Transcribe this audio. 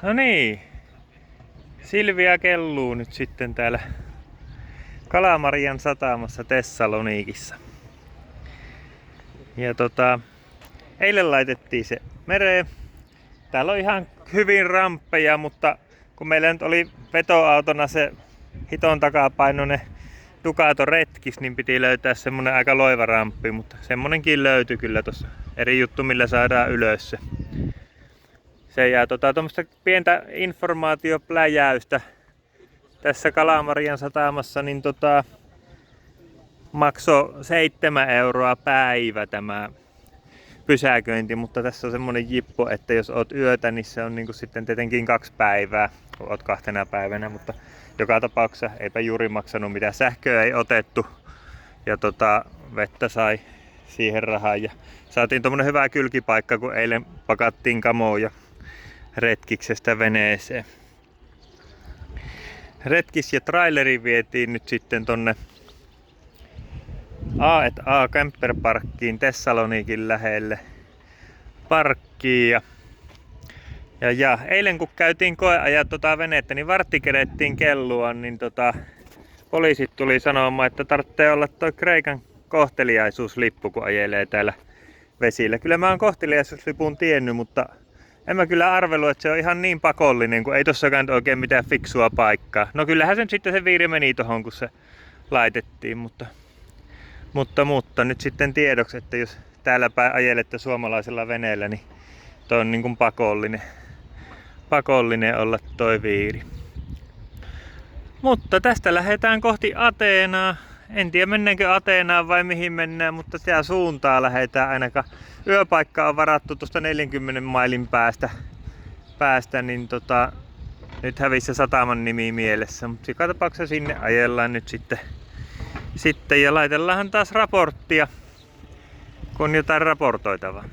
No niin, Silvia kelluu nyt sitten täällä Kalamarian satamassa Thessalonikissa. Ja eilen laitettiin se mereen. Täällä on ihan hyvin ramppeja, mutta kun meillä nyt oli vetoautona se hiton takapainoinen Ducato retkis, niin piti löytää semmonen aika loiva ramppi, mutta semmonenkin löytyi kyllä tossa. Eri juttu millä saadaan ylös se. Se jää tuommoista pientä informaatiopläjäystä tässä Kalamarian satamassa, niin maksoi 7 euroa päivä tämä pysäköinti, mutta tässä on semmonen jippo, että jos oot yötä, niin se on niinku sitten tietenkin 2 päivää, kun oot 2 päivänä, mutta joka tapauksessa eipä juuri maksanut mitään. Sähköä ei otettu ja vettä sai siihen rahaa ja saatiin tommonen hyvä kylkipaikka, kun eilen pakattiin kamoja retkiksestä veneeseen. Retkis ja traileri vietiin nyt sitten tonne A&A Camperparkkiin Thessalonikin lähelle parkkiin ja eilen kun käytiin koeajaa venettä, niin vartti kerettiin kellua, niin poliisit tuli sanomaan, että tarvitsee olla toi Kreikan kohteliaisuuslippu, kun ajelee täällä vesillä. Kyllä mä oon kohteliaisuuslipun tiennyt, mutta en mä kyllä arvelu, että se on ihan niin pakollinen, kun ei tossakaan oikein mitään fiksua paikkaa. No kyllähän sen sitten se viiri meni tohon, kun se laitettiin, mutta nyt sitten tiedoksi, että jos täällä päin ajelette suomalaisella veneellä, niin toi on niin kuin pakollinen olla toi viiri. Mutta tästä lähdetään kohti Ateenaa. En tiedä mennäänkö Ateenaan vai mihin mennään, mutta tää suuntaa lähdetään ainakaan. Yöpaikka on varattu tuosta 40 mailin päästä niin nyt hävisi se sataman nimi mielessä. Mutta joka tapauksessa sinne ajellaan nyt sitten ja laitellaan taas raporttia, kun on jotain raportoitavaa.